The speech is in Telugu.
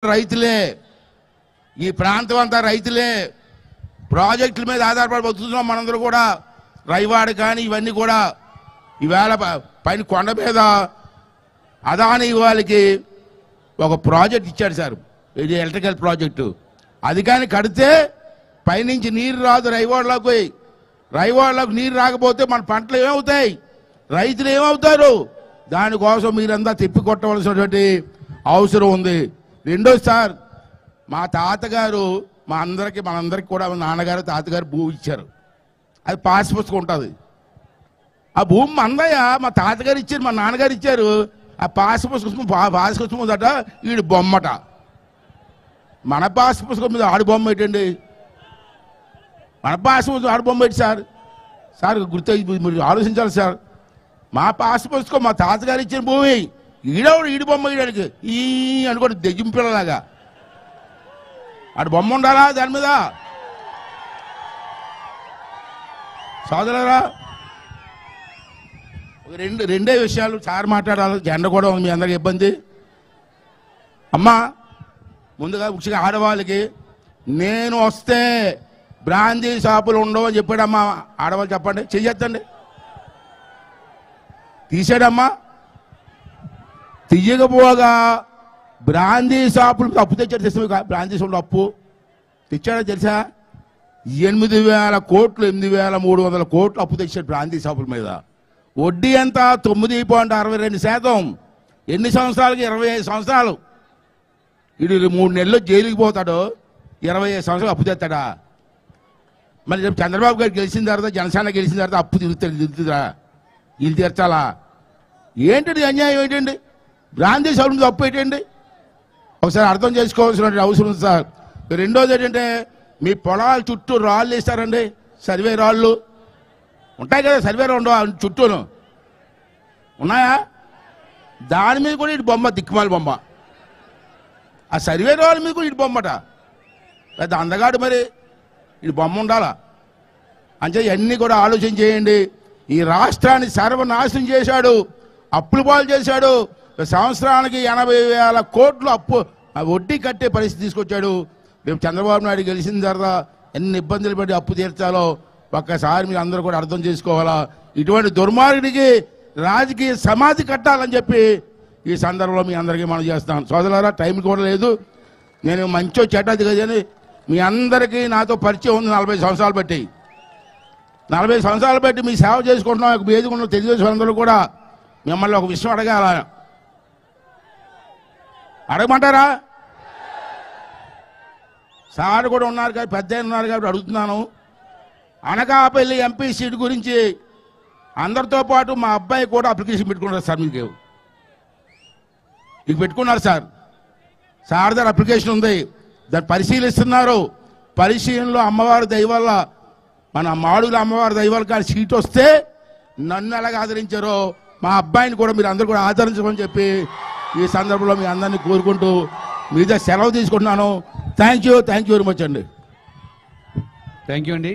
రైతులే, ఈ ప్రాంతం అంతా రైతులే, ప్రాజెక్టుల మీద ఆధారపడి బతుకుతున్నాం మనందరూ కూడా. రైవాడ కానీ ఇవన్నీ కూడా ఈవేళ పైన కొండ మీద అదాని వాళ్ళకి ఒక ప్రాజెక్ట్ ఇచ్చాడు సార్, ఇది ఎలక్ట్రికల్ ప్రాజెక్టు. అది కానీ కడితే పైనుంచి నీరు రాదు రైవాడలోకి. రైవాడలోకి నీరు రాకపోతే మన పంటలు ఏమవుతాయి, రైతులు ఏమవుతారు? దానికోసం మీరంతా తిప్పి కొట్టవలసినటువంటి అవసరం ఉంది. రెండోది సార్, మా తాతగారు మనందరికీ కూడా నాన్నగారు తాతగారు భూమి ఇచ్చారు. అది పాస్ పుస్తకం ఉంటుంది. ఆ భూమి మందయ్య, మా తాతగారు ఇచ్చారు, మా నాన్నగారు ఇచ్చారు. ఆ పాస్ పుస్తకం ఉందట, వీడి బొమ్మట. మన పాస్ పుస్తకం మీద ఆడి బొమ్మ ఏంటండి? మన పాస్ పుస్తకం ఆడి బొమ్మ ఏంటి సార్? సార్ మీరు ఆలోచించాలి సార్. మా పాస్ పుస్తకం మా తాతగారు ఇచ్చిన భూమి, ఈడి బొమ్మ ఈయడానికి ఈ అనుకోండి దెయ్యింపిల్లలాగా. ఆడు బొమ్మ ఉండాలా దాని మీద? సోదరులారా, రెండే విషయాలు సార్ మాట్లాడాలి. జెండా కూడా మీ అందరికి ఇబ్బంది. అమ్మా, ముందుగా ముఖ్యంగా ఆడవాళ్ళకి, నేను వస్తే బ్రాందీ షాపులు ఉండవు అని చెప్పాడమ్మా. ఆడవాళ్ళు చెప్పండి, చెయ్యొద్దండి. తీసాడమ్మా. తీయకపోగా బ్రాందీ షాపులు అప్పు తెచ్చాడు. తెలుసా బ్రాందీ షాపులు అప్పు తెచ్చాడో తెలుసా? 8,000 కోట్లు, 8,300 కోట్లు అప్పు తెచ్చాడు బ్రాందీ షాపుల మీద. వడ్డీ ఎంత? 9.62%. ఎన్ని సంవత్సరాలకి? 25 సంవత్సరాలు. ఇది 3 నెలల్లో జైలుకి పోతాడు. 25 సంవత్సరాలు అప్పు తెస్తాడా? మరి రేపు చంద్రబాబు గారు గెలిచిన తర్వాత, జనసేన గెలిచిన తర్వాత అప్పు తిరుగుతుందా? వీళ్ళు తీర్చాలా? ఏంటండి అన్యాయం? ఏంటండి బ్రాందీ షాపుల మీద అప్పు ఏంటండి? ఒకసారి అర్థం చేసుకోవాల్సిన అవసరం ఉంది సార్. రెండోది ఏంటంటే, మీ పొలాల చుట్టూ రాళ్ళు వేస్తారండి, సర్వే రాళ్ళు ఉంటాయి కదా, సర్వే రాళ్ళు చుట్టూను ఉన్నాయా? దాని మీద కూడా ఇటు బొమ్మ, దిక్కుమాలి బొమ్మ. ఆ సర్వే రాళ్ళ మీద కూడా ఇటు బొమ్మట. పెద్ద అందగాడు మరి, ఇటు బొమ్మ ఉండాలా? అంటే ఇవన్నీ కూడా ఆలోచన చేయండి. ఈ రాష్ట్రాన్ని సర్వనాశనం చేశాడు, అప్పులు పాలు చేశాడు. సంవత్సరానికి 80,000 కోట్లు అప్పు వడ్డీ కట్టే పరిస్థితి తీసుకొచ్చాడు. రేపు చంద్రబాబు నాయుడు గెలిచిన తర్వాత ఎన్ని ఇబ్బందులు పడి అప్పు తీర్చాలో ఒక్కసారి మీరు అందరూ కూడా అర్థం చేసుకోవాలా. ఇటువంటి దుర్మార్గుడికి రాజకీయ సమాధి కట్టాలని చెప్పి ఈ సందర్భంలో మీ అందరికీ మనం చేస్తాను. సోదరులారా, టైం కూడా లేదు. నేను మంచో చెడ్డది కదని మీ అందరికీ నాతో పరిచయం ఉంది. 40 సంవత్సరాలు బట్టి 40 సంవత్సరాలు బట్టి మీ సేవ చేసుకుంటున్నాం. వేదికన్న తెలుగుదేశం అందరూ కూడా మిమ్మల్ని ఒక విషయం అడగాల. అడగమంటారా? సార్ కూడా ఉన్నారు కాబట్టి, పెద్ద ఉన్నారు కాబట్టి అడుగుతున్నాను. అనకాపల్లి ఎంపీ సీట్ గురించి అందరితో పాటు మా అబ్బాయి కూడా అప్లికేషన్ పెట్టుకున్నారు సార్. మీకు పెట్టుకున్నారు సార్. సార్ దగ్గర అప్లికేషన్ ఉంది, దాన్ని పరిశీలిస్తున్నారు. పరిశీలనలో అమ్మవారి దయ వల్ల, మన మాడుగుల అమ్మవారి దయ వల్ల కానీ సీట్ వస్తే నన్ను ఎలాగ ఆదరించారో మా అబ్బాయిని కూడా మీరు అందరూ కూడా ఆదరించమని చెప్పి ఈ సందర్భంలో మీ అందరినీ కోరుకుంటూ మీద సెలవు తీసుకుంటున్నాను. థ్యాంక్ యూ వెరీ మచ్ అండి. థ్యాంక్ యూ అండి.